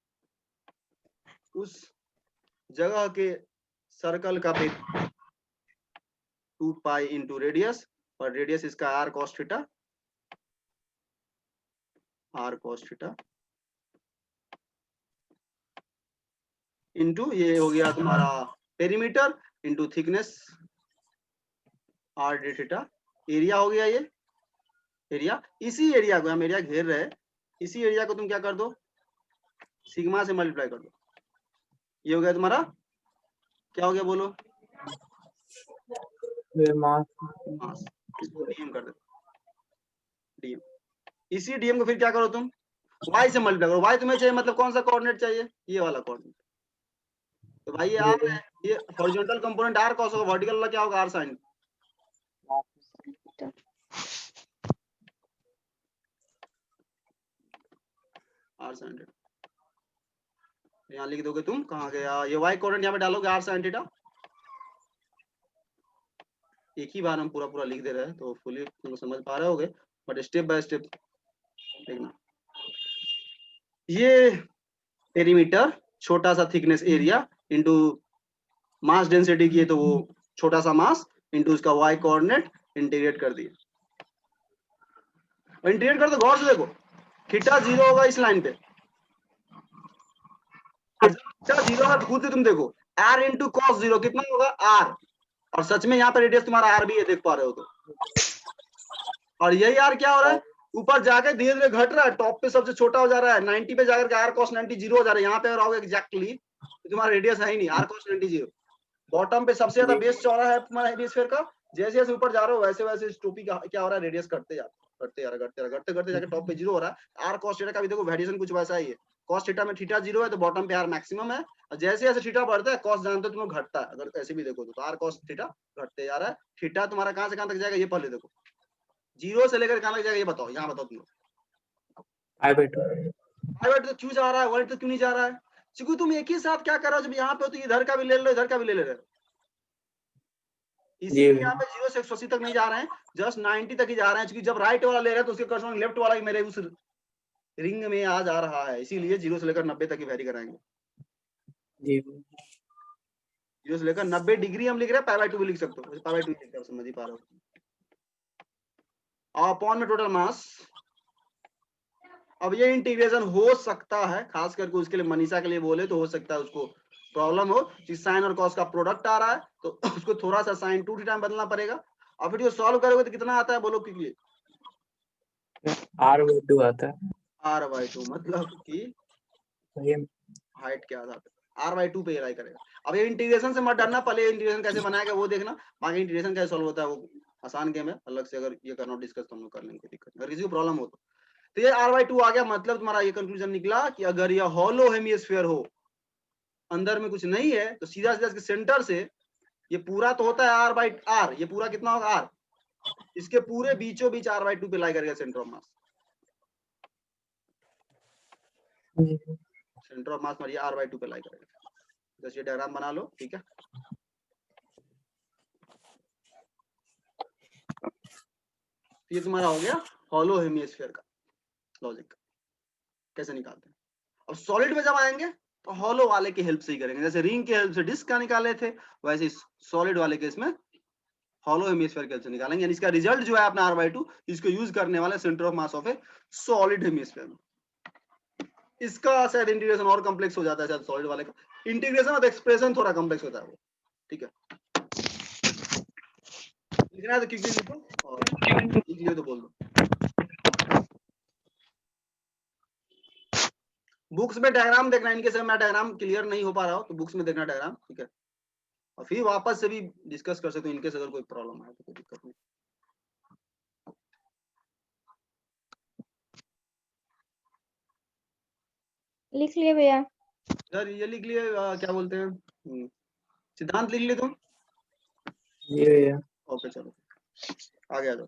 A: उस जगह के सर्कल का भी 2 पाई इंटू रेडियस, और रेडियस इसका R cos theta, R cos theta into ये हो गया तुम्हारा perimeter into thickness R D theta. Area हो गया ये एरिया। इसी एरिया को हम एरिया घेर रहे हैं, इसी एरिया को तुम क्या कर दो, सिग्मा से मल्टीप्लाई कर दो। ये हो गया तुम्हारा, क्या हो गया बोलो? मास। इसको डीएम कर दो, डीएम। इसी डीएम को फिर क्या करो तुम, y से मल्टीप्लाई करो। y तुम्हें चाहिए मतलब कौन सा कोऑर्डिनेट चाहिए, ये वाला कोऑर्डिनेट। तो भाई ये आर है, ये हॉरिजॉन्टल कंपोनेंट आर कॉस होगा, वर्टिकल वाला क्या होगा आर साइन। आर साइन यहाँ लिख दोगे तुम, कहाँ गया ये y कोऑर्डिनेट, यहाँ पे डालोगे आर साइन थीटा। एक ही बार हम पूरा पूरा लिख दे रहे हैं तो फुली तुम समझ पा रहे होगे, बट स्टेप बाय स्टेप देखना। ये पेरीमीटर छोटा सा thickness area into mass density की है, तो वो छोटा सा मास इंटू उसका y कोऑर्डिनेट, इंटीग्रेट कर दिए। इंटीग्रेट कर दो, गौर से देखो, थीटा 0 होगा इस लाइन पे, चलो जीरो है तो खुद से तुम देखो r इंटू कॉस जीरो कितना होगा r, और सच में यहाँ पे रेडियस तुम्हारा r भी है, देख पा रहे हो तो, और यही r क्या हो रहा है, ऊपर जाके धीरे धीरे घट रहा है, टॉप पे सबसे छोटा हो जा रहा है, 90 पे जाकर r cos 90 जीरो हो जा रहा है। यहाँ पे अगर आओगे एग्जैक्टली तो तुम्हारा रेडियस है ही नहीं, r cos 90 जीरो। बॉटम पे सबसे ज्यादा बेस चौड़ा है तुम्हारा हेमिस्फीयर का, जैसे जैसे ऊपर जा रहे हो वैसे वैसे इस टोपी का क्या हो रहा है, रेडियस घटते जा घटते जा रहा है, घटते घटते जाके टॉप पे जीरो हो रहा है। r cos थीटा का भी देखो वेरिएशन कुछ वैसा ही है, cos थीटा में थीटा जीरो है तो बॉटम पे r मैक्सिमम है, और जैसे जैसे थीटा बढ़ता है cos जानते हो तुम घटता है, अगर ऐसे भी देखो तो r cos थीटा घटते जा रहा है। थीटा तुम्हारा कहां से कहां तक जाएगा ये पहले देखो, जीरो से लेकर कहां तक जाएगा ये बताओ, यहाँ बताओ तुम। I/2 तो क्यों जा रहा है, 1 तो क्यों नहीं जा रहा है, क्योंकि तुम एक ही साथ क्या कर रहे हो, जब यहाँ पे हो तो इधर का भी ले लो इधर का भी ले रहे हो, इसीलिए यहाँ पे 0 से 180 तक नहीं जा रहे हैं, जस्ट 90 तक ही जा रहे हैं, क्योंकि जब राइट वाला ले रहे हैं तो उसके करस्पॉन्डिंग लेफ्ट वाला भी मेरे उस रिंग में आ जा रहा है, इसीलिए 0 से लेकर 90 तक ही वेरी कराएंगे।
B: जी
A: 0 से लेकर 90 डिग्री हम लिख रहे हैं, π/2 भी लिख सकते हो, π/2 लिख कर समझ ही पा रहे हो। अपॉन में टोटल मास, अब ये इंटीग्रेशन हो सकता है खास करके उसके लिए मनीषा के लिए बोले तो हो सकता है उसको प्रॉब्लम हो कि साइन और कॉस का प्रोडक्ट आ रहा है तो उसको थोड़ा सा साइन 2 थीटा में बदलना पड़ेगा, और फिर जो सॉल्व करोगे तो कितना आता है बोलो क्विकली,
B: r/2 आता है,
A: r/2 मतलब कि हाइट क्या था, r/2 पे अप्लाई करेगा। अब ये इंटीग्रेशन से मत डरना, पहले इंटीग्रेशन कैसे बनाएगा वो देखना, बाकी इंटीग्रेशन कैसे सॉल्व होता है वो आसान गेम है, अलग से अगर ये करना डिस्कस तो हम लोग कर लेंगे, कोई दिक्कत नहीं, अगर किसी को प्रॉब्लम हो तो ये r/2 आ गया, मतलब तुम्हारा ये कंक्लूजन निकला कि अगर ये हॉलो हेमिस्फीयर हो, अंदर में कुछ नहीं है, तो सीधा सीधा इसके सेंटर से ये पूरा तो होता है r/r, ये पूरा कितना होगा r, इसके पूरे बीचों बीच r/2 पे लाई करेगा centre of mass, centre of mass मारिए r/2 पे लाई करेगा, बस ये डायग्राम बना लो, ठीक है। ये तुम्हारा हो गया हॉलो हेमिस्फीयर का लॉजिक, कैसे निकालते हैं। अब सॉलिड में जब आएंगे तो हॉलो वाले की हेल्प से ही करेंगे, जैसे रिंग की हेल्प से डिस्क का निकाले थे वैसे सॉलिड वाले केस में हॉलो हेमिस्फीयर की हेल्प से निकालेंगे, यानी इसका रिजल्ट जो है अपना r/2 इसको यूज करने वाले centre of mass of A solid hemisphere में। इसका शायद इंटीग्रेशन और कॉम्प्लेक्स हो जाता है, शायद सॉलिड वाले का इंटीग्रेशन और एक्सप्रेशन थोड़ा कॉम्प्लेक्स होता है वो, ठीक है। लिखना है तो क्विकली लिखो और लिख लियो तो बोल दो। बुक्स में डायग्राम देखना, इनके से मैं डायग्राम क्लियर नहीं हो पा रहा हो तो बुक्स में देखना डायग्राम, ठीक है, और फिर वापस से भी डिस्कस कर सकते हो, इनके से अगर कोई प्रॉब्लम आए तो कोई दिक्कत नहीं।
C: लिख लिए भैया?
A: सर ये लिख लिए, क्या बोलते हैं, सिद्धांत लिख लिए तुम?
B: जी भैया।
A: ओके चलो आगे आ जाओ,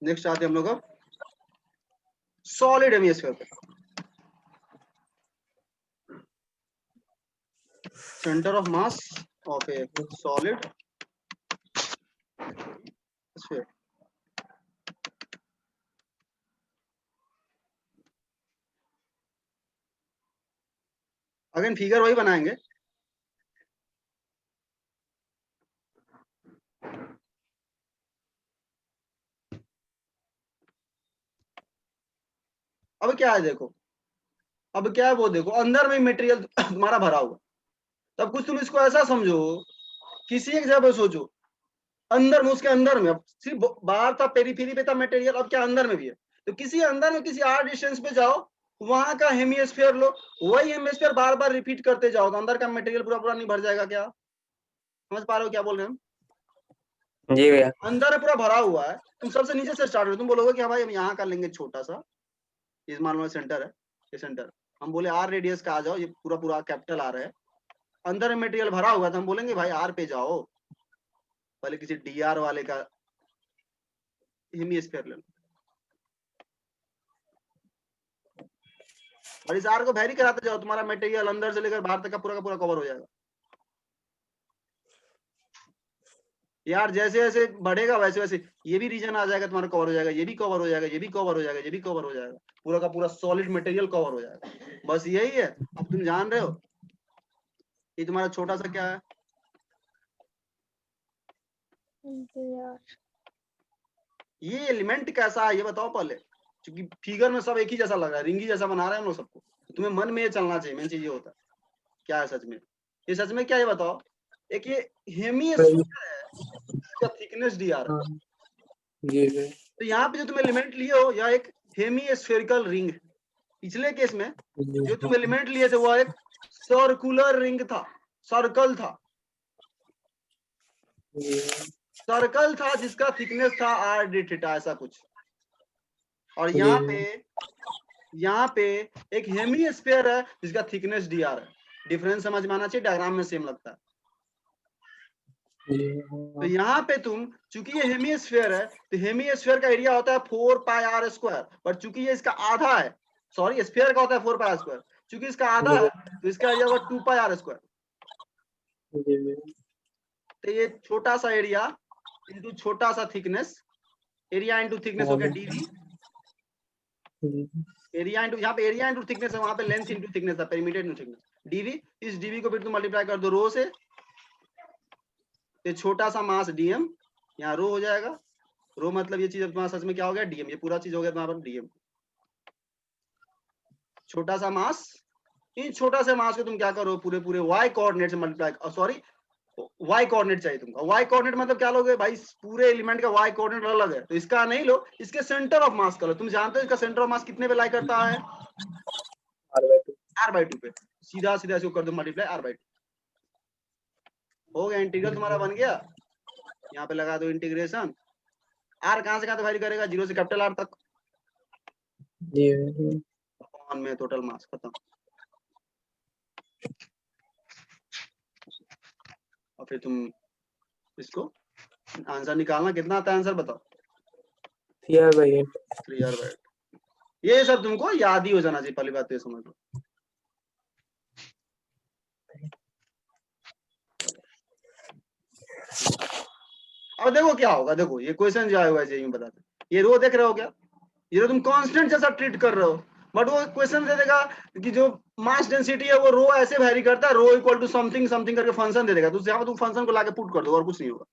A: नेक्स्ट आते हैं हम लोग सॉलिड हेमिस्फीयर पे। Centre of mass of A solid sphere, again figure वही बनाएंगे, अब क्या है देखो, अब क्या है वो देखो, अंदर में मटेरियल तुम्हारा भरा हुआ, तब कुछ तुम इसको ऐसा समझो, किसी एक जगह पे सोचो, अंदर में उसके अंदर में, अब सिर्फ बाहर था पेरीफेरी पे था मटेरियल, अब क्या अंदर में भी है, तो किसी अंदर में किसी आर डिस्टेंस पे जाओ, वहां का हेमिस्फीयर लो, वही हेमिस्फीयर बार बार रिपीट करते जाओ तो अंदर का मटेरियल पूरा पूरा नहीं भर जाएगा क्या, समझ पा रहे हो क्या बोल रहे हैं हम?
B: जी भैया।
A: अंदर पूरा भरा हुआ है, तुम सबसे नीचे से स्टार्ट करो, तुम बोलोगे कि हाँ भाई हम यहाँ कर लेंगे छोटा सा, इस मान लो सेंटर है, ये सेंटर, हम बोले आर रेडियस का आ जाओ, ये पूरा पूरा कैपिटल आर है, अंदर में मटेरियल भरा हुआ था, हम बोलेंगे भाई आर पे जाओ, पहले किसी डीआर वाले का हेमिस्फीयर ले लो, और इस आर को वेरी कराते जाओ, तुम्हारा मटेरियल अंदर से लेकर बाहर तक का पूरा कवर हो जाएगा। यार जैसे जैसे बढ़ेगा वैसे वैसे ये भी रीजन आ जाएगा, तुम्हारा कवर हो जाएगा, ये भी कवर हो जाएगा, ये भी कवर हो जाएगा, ये भी कवर हो जाएगा, पूरा का पूरा सॉलिड मटेरियल कवर हो जाएगा, बस यही है। अब तुम जान रहे हो ये तुम्हारा छोटा सा क्या है, ये एलिमेंट कैसा है ये बताओ पहले, क्योंकि फिगर में सब एक ही जैसा लग रहा है, रिंगी जैसा बना रहे हैं हम लोग सबको, तुम्हें मन में ये चलना चाहिए, मेन चीज ये होता है क्या है सच में, ये सच में क्या है बताओ। एक ये हेमिस्फीयर है, इसका थिकनेस dr है।
B: जी जी
A: तो यहाँ पे जो तुम एलिमेंट लिए हो यह एक हेमिस्फेरिकल रिंग है। पिछले केस में जो तुम एलिमेंट लिए थे वह एक सर्कुलर रिंग था, सर्कल था, सर्कल था जिसका थिकनेस था r d थीटा ऐसा कुछ। और यहाँ पे एक हेमिस्फीयर है जिसका थिकनेस dr है। डिफरेंस समझ में आना चाहिए, डायग्राम में सेम लगता है। तो यहाँ पे तुम चूंकि ये हेमिस्फीयर है तो हेमिस्फीयर का एरिया होता है 4 पाई r स्क्वायर, पर चूंकि ये इसका आधा है, सॉरी स्फीयर का होता है 4 पाई r स्क्वायर, चूंकि इसका आधा है तो इसका एरिया होगा 2 पाई r स्क्वायर। तो ये छोटा सा एरिया इंटू छोटा सा थिकनेस, एरिया इंटू थिकनेस हो गया dv, एरिया इंटू यहाँ पे एरिया इंटू थिकनेस है, वहां पे लेंथ इंटू थिकनेस था, पेरीमीटर इंटू थिकनेस dv। इस dv को फिर तुम मल्टीप्लाई कर दो रो से, ये छोटा सा मास dm, यहाँ रो हो जाएगा, रो मतलब ये चीज तुम्हारा सच में क्या हो गया dm, ये पूरा चीज हो गया तुम्हारा dm, छोटा सा मास। इन छोटा से मास को तुम क्या करो पूरे पूरे y कोऑर्डिनेट से मल्टीप्लाई, सॉरी y कोऑर्डिनेट चाहिए तुमको, y कोऑर्डिनेट मतलब क्या लोगे भाई, पूरे एलिमेंट का y कोऑर्डिनेट अलग है, तो इसका नहीं लो, इसके सेंटर ऑफ मास का लो। तुम जानते हो इसका सेंटर ऑफ मास कितने पे लाई करता है, r/2 पे। सीधा सीधा इसको कर दो मल्टीप्लाई r/2, हो गया इंटीग्रल तुम्हारा बन गया। यहाँ पे लगा दो इंटीग्रेशन, r कहां से कहां तक वैरी करेगा, 0 से कैपिटल R तक, अपॉन में टोटल मास, खत्म। और फिर तुम इसको आंसर निकालना, कितना आता है आंसर बताओ, 3r/8। ये सब तुमको याद ही हो जाना चाहिए, पहली बात तो ये समझ लो। अब देखो क्या होगा, देखो ये क्वेश्चन जो आया हुआ है यूं बताते, ये रो देख रहे हो क्या, ये तुम कांस्टेंट जैसा ट्रीट कर रहे हो, बट वो क्वेश्चन दे देगा कि जो मास डेंसिटी है वो रो ऐसे वैरी करता है, rho equal to something something करके फंक्शन दे देगा, तो यहाँ पे तुम फंक्शन को लाके पुट कर दो और कुछ नहीं होगा।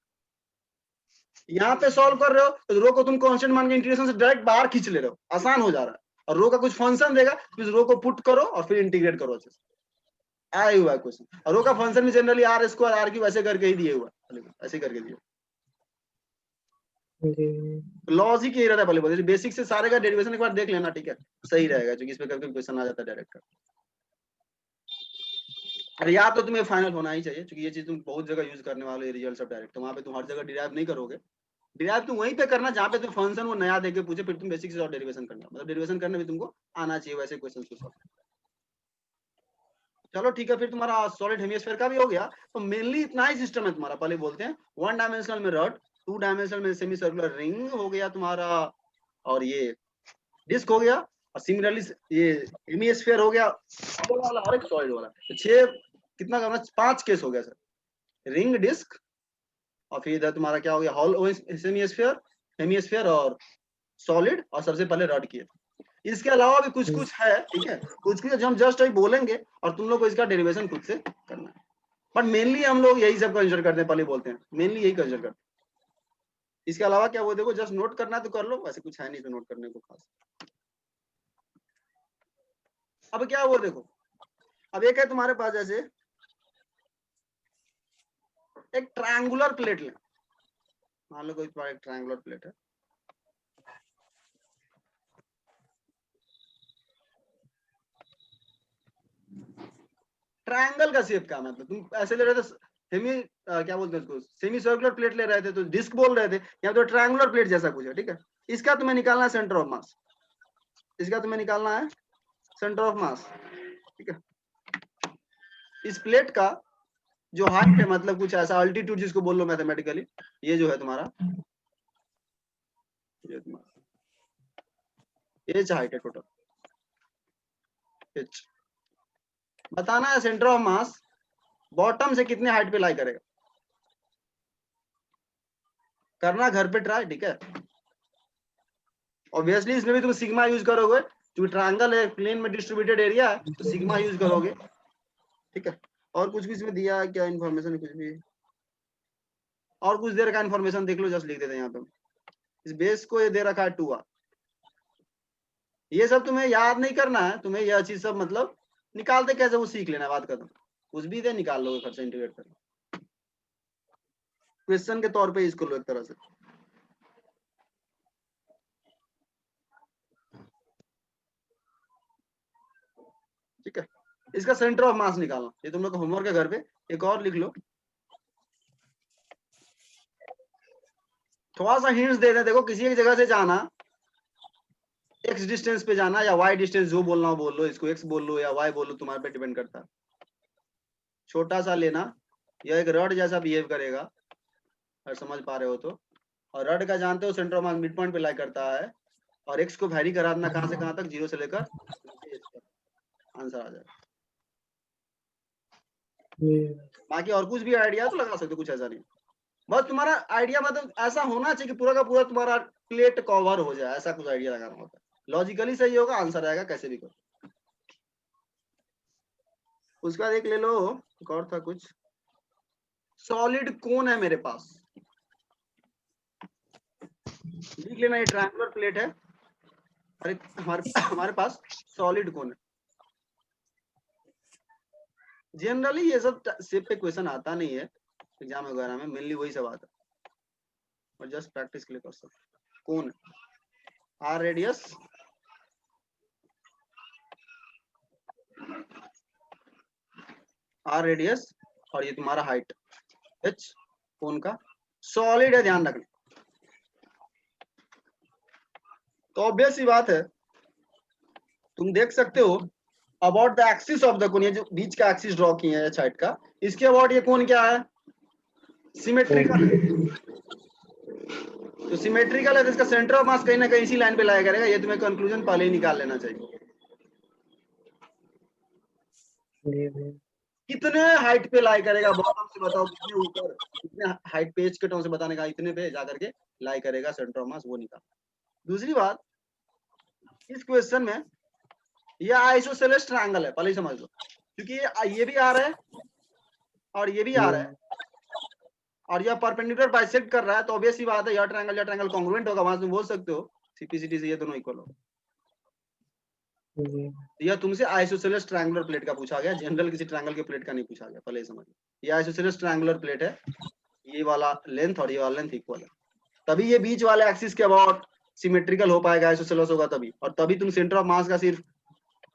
A: यहाँ पे सॉल्व कर रहे हो तो रो को तुम कांस्टेंट मान के इंटीग्रेशन से डायरेक्ट बाहर खींच ले रहे हो, आसान हो जा रहा है। और रो का कुछ फंक्शन देगा तो इस रो को पुट करो और फिर इंटीग्रेट करो अच्छे से, आया हुआ है क्वेश्चन। और रो का फंक्शन भी generally r square r cube ऐसे करके ही दिए हुआ है, ऐसे करके दिए। लॉजिक यही रहता है, पहले बोलते बेसिक से सारे का डेरिवेशन एक बार देख लेना, ठीक है, सही रहेगा, क्योंकि इस पे कभी क्वेश्चन आ जाता है डायरेक्ट। अरे याद तो तुम्हें फाइनल होना ही चाहिए, क्योंकि ये चीज तुम बहुत जगह यूज करने वाले रिजल्ट ऑफ डायरेक्ट, तो वहां पे तुम हर जगह डिराइव नहीं करोगे, डिराइव तुम वहीं पे करना जहाँ पे तुम फंक्शन वो नया देके पूछे, फिर तुम बेसिक से और डेरिवेशन करना, मतलब डेरिवेशन करने भी तुमको आना चाहिए वैसे क्वेश्चन को सॉल्व। चलो ठीक है, फिर तुम्हारा सॉलिड हेमिस्फीयर का भी हो गया। तो मेनली इतना ही सिस्टम है तुम्हारा, पहले बोलते हैं 1 डायमेंशनल में रॉड, 2 डायमेंशनल में सेमी सर्कुलर रिंग हो गया तुम्हारा, और ये डिस्क हो गया, और सिमिलरली ये हेमिस्फीयर हो गया वाला और एक सॉलिड वाला। तो 6 कितना करना, 5 केस हो गया सर, रिंग, डिस्क, और फिर इधर तुम्हारा क्या हो गया, हॉल सेमीस्फीयर, हेमिस्फीयर और सॉलिड, और सबसे पहले रॉड किए। इसके अलावा भी कुछ कुछ है, ठीक है, कुछ कुछ जो हम जस्ट अभी बोलेंगे और तुम लोग को इसका डेरिवेशन खुद से करना है, बट मेनली हम लोग यही सब कंसीडर करते हैं, पहले बोलते हैं मेनली यही कंसीडर करते हैं। इसके अलावा क्या वो देखो जस्ट नोट करना तो कर लो, वैसे कुछ है नहीं तो नोट करने को खास। अब क्या वो देखो, अब एक है तुम्हारे पास जैसे एक ट्रायंगुलर प्लेट ले, मान लो कोई तुम्हारा एक ट्रायंगुलर प्लेट है, ट्रायंगल का शेप क्या मतलब, तुम ऐसे ले रहे थे सेमी क्या बोलते हैं उसको, सेमी सर्कुलर प्लेट ले रहे थे तो डिस्क बोल रहे थे, या तो ट्रायंगुलर प्लेट जैसा कुछ है, ठीक है। इसका तुम्हें निकालना है सेंटर ऑफ मास, इसका तुम्हें निकालना है सेंटर ऑफ मास, ठीक है। इस प्लेट का जो हाइट है, मतलब कुछ ऐसा अल्टीट्यूड जिसको बोल लो मैथमेटिकली, ये जो है तुम्हारा, ये तुम्हारा एच हाइट है टोटल, एच। बताना है सेंटर ऑफ मास बॉटम से कितने हाइट पे लाई करेगा, करना घर पे ट्राई, ठीक है। ऑब्वियसली इसमें भी तुम सिग्मा यूज करोगे, क्योंकि ट्रायंगल है, प्लेन में डिस्ट्रीब्यूटेड एरिया है, तो सिग्मा यूज करोगे, ठीक है। और कुछ भी इसमें दिया है क्या इन्फॉर्मेशन, कुछ भी और कुछ देर का इन्फॉर्मेशन देख लो, जस्ट लिख देते हैं यहाँ पे। इस बेस को ये दे रखा है 2r, ये सब तुम्हें याद नहीं करना है, तुम्हें यह चीज सब मतलब निकालते कैसे वो सीख लेना, बात खत्म। कुछ भी दे निकाल लोगे खर्चा इंटीग्रेट कर, क्वेश्चन के तौर पे इसको लो एक तरह से। ठीक है, इसका सेंटर ऑफ मास निकालना, ये तुम लोग का होमवर्क है घर पे। एक और लिख लो, थोड़ा सा हिंट्स दे दें। देखो किसी एक जगह से जाना, एक्स डिस्टेंस पे जाना या वाई डिस्टेंस, जो बोलना हो बोल लो, इसको एक्स बोल लो या वाई बोल लो, तुम्हारे पे डिपेंड करता है। छोटा सा लेना, यह एक रड जैसा बिहेव करेगा, अगर समझ पा रहे हो तो। और रड का जानते हो centre of mass mid point पे लाई करता है, और एक्स को वैरी करा देना कहां से कहां तक, 0 से लेकर आंसर आ जाएगा। बाकी और कुछ भी आइडिया तो लगा सकते हो, कुछ ऐसा नहीं। बस तुम्हारा आइडिया मतलब ऐसा होना चाहिए कि पूरा का पूरा तुम्हारा प्लेट कवर हो जाए, ऐसा कुछ आइडिया लगाना होता है। लॉजिकली सही होगा, आंसर आएगा कैसे भी करो। उसका एक ले लो, एक और था कुछ, सॉलिड कोन है मेरे पास, लिख लेना, ये ट्रायंगुलर प्लेट है, अरे हमारे पास सॉलिड कोन है। जनरली ये सब शेप पे क्वेश्चन आता नहीं है एग्जाम वगैरह में, मेनली वही सब आता है, और जस्ट प्रैक्टिस के लिए कर सकते। कोन आर रेडियस, आर रेडियस, और ये तुम्हारा हाइट एच, कोन का सॉलिड है, ध्यान रखना। तो ऑब्वियस ही बात है, तुम देख सकते हो about the axis of the cone, ये जो बीच का एक्सिस ड्रॉ किए हैं साइड का, इसके अबाउट ये कोन क्या है, सिमेट्रिकल। तो सिमेट्रिकल है तो इसका सेंटर ऑफ मास कहीं ना कहीं इसी लाइन पे लाया करेगा, ये तुम्हें कंक्लूजन पहले ही निकाल लेना चाहिए। कितने हाइट पे लाई करेगा, बॉटम से बताओ, कितने ऊपर, कितने हाइट पे, एच के टर्म से बताने का, इतने पे जाकर के लाई करेगा सेंटर ऑफ मास, वो निकाल। दूसरी बात, इस क्वेश्चन में ये आइसोसेलेस ट्रायंगल है, पहले ही समझ लो, क्योंकि ये भी आ रहा है और ये भी आ रहा है, और यह परपेंडिकुलर बाइसेक्ट कर रहा है, तो ऑब्वियस ही बात है यह ट्रायंगल कांग्रुएंट होगा, वहां तुम बोल सकते हो सीपीसीटी से ये दोनों इक्वल हो। यह तुमसे आइसोसेलेस ट्रायंगुलर प्लेट का पूछा गया, जनरल किसी ट्रायंगल के प्लेट का नहीं पूछा गया, पहले समझ लो। ये आइसोसेलेस ट्रायंगुलर प्लेट है, ये वाला लेंथ और ये वाला लेंथ इक्वल है, तभी ये बीच वाले एक्सिस के अबाउट सिमेट्रिकल हो पाएगा, आइसोसेलेस होगा तभी, और तभी तुम सेंटर ऑफ मास का सिर्फ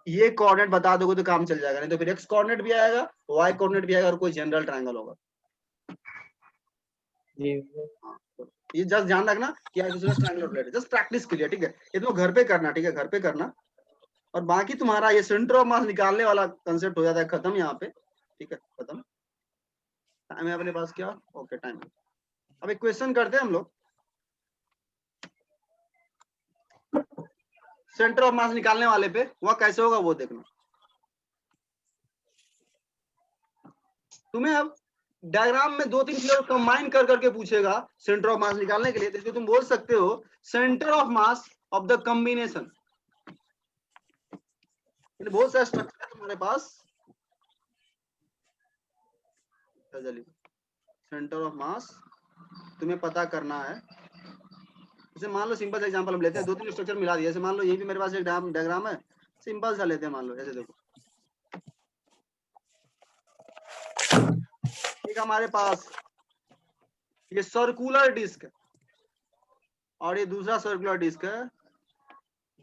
A: ये कोऑर्डिनेट बता दोगे तो काम चल जाएगा, नहीं तो फिर एक्स कोऑर्डिनेट भी आएगा, वाई कोऑर्डिनेट भी आएगा, और कोई जनरल ट्रायंगल होगा। ये जस्ट ध्यान रखना कि आइसोसेलेस ट्रायंगुलर प्लेट है, जस्ट प्रैक्टिस के लिए, ठीक है। ये तो घर पे करना, ठीक है, घर पे करना, और बाकी तुम्हारा ये सेंटर ऑफ मास निकालने वाला कंसेप्ट हो जाता है खत्म यहाँ पे, ठीक है, खत्म। टाइम है अपने पास क्या, ओके टाइम है। अब एक क्वेश्चन करते हैं हम लोग, सेंटर ऑफ मास निकालने वाले पे, वह कैसे होगा वो देखना। तुम्हें अब डायग्राम में 2-3 फिगर कंबाइन कर करके पूछेगा सेंटर ऑफ मास निकालने के लिए, तो इसको तुम बोल सकते हो centre of mass of the combination. बहुत सारा स्ट्रक्चर है तुम्हारे पास, सेंटर ऑफ मास तुम्हें पता करना है। जैसे मान लो सिंपल एग्जांपल हम लेते हैं, 2-3 स्ट्रक्चर मिला दिया, जैसे मान लो ये भी मेरे पास एक डायग्राम है, सिंपल सा लेते हैं, मान लो ऐसे देखो, एक हमारे पास ये सर्कुलर डिस्क है और ये दूसरा सर्कुलर डिस्क है,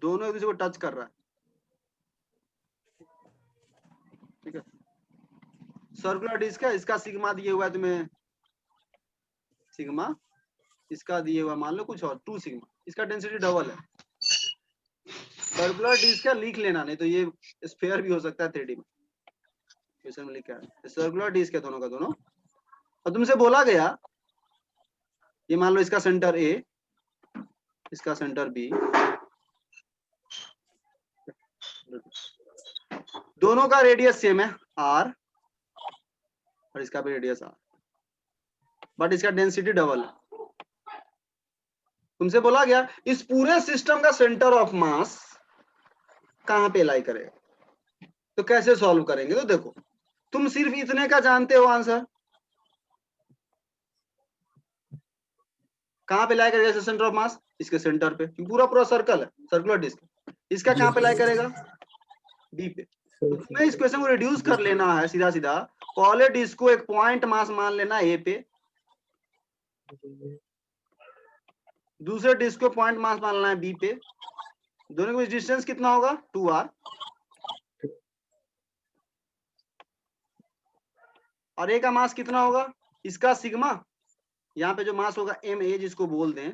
A: दोनों एक दूसरे को टच कर रहा है, ठीक है। सर्कुलर डिस्क है, इसका सिग्मा दिए हुआ है तुम्हें, सिग्मा, इसका दिए हुआ मान लो कुछ और 2 सिग्मा, इसका डेंसिटी डबल है। सर्कुलर डिस्क का लिख लेना, नहीं तो ये स्फीयर भी हो सकता है 3D में, क्वेश्चन में लिखा है सर्कुलर डिस्क है दोनों का दोनों। और तुमसे बोला गया ये मान लो इसका सेंटर ए, इसका सेंटर बी, दोनों का रेडियस सेम है आर, और इसका भी रेडियस आर, बट इसका डेंसिटी डबल है। तुमसे बोला गया इस पूरे सिस्टम का सेंटर ऑफ मास कहां पे लाई करेगा, तो कैसे सॉल्व करेंगे। तो देखो तुम सिर्फ इतने का जानते हो आंसर, कहां पे लाई करेगा सेंटर ऑफ मास, इसके सेंटर पे, पूरा पूरा सर्कल है, सर्कुलर डिस्क, इसका कहां पे लाई करेगा, डी पे। तो तुम्हें इस क्वेश्चन को रिड्यूस कर लेना है सीधा सीधा। पहले डिस्को एक पॉइंट मास मान लेना ए पे, दूसरे डिस्क को पॉइंट मास मानना है बी पे, दोनों के बीच डिस्टेंस कितना होगा 2r, और ए का मास कितना होगा, इसका सिग्मा, यहाँ पे जो मास होगा एम ए जिसको बोल दें,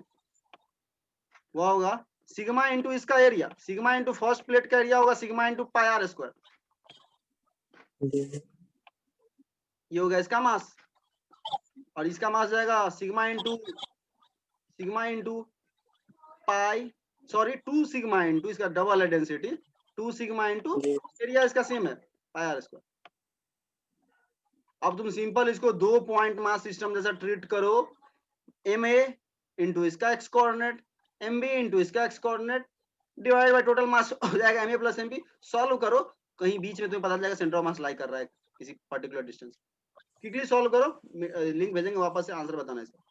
A: वह होगा सिग्मा इंटू इसका area, sigma into first plate का एरिया होगा sigma into pi are square, ये हो गया इसका मास, और इसका मास जाएगा sigma into pi, sorry 2 sigma into इसका डबल है डेंसिटी, 2 सिग्मा इंटू एरिया इसका सेम है पाई आर स्क्वायर। अब तुम सिंपल इसको 2 पॉइंट मास सिस्टम जैसा ट्रीट करो, एम ए इंटू इसका X coordinate, M B into इसका X coordinate divide by total mass हो जाएगा M A plus M B. Solve करो, कहीं बीच में तुम्हें पता चलेगा सेंटर ऑफ मास लाई कर रहा है किसी पर्टिकुलर डिस्टेंस। क्विकली सॉल्व करो, लिंक भेजेंगे वापस से, आंसर बताना इसका।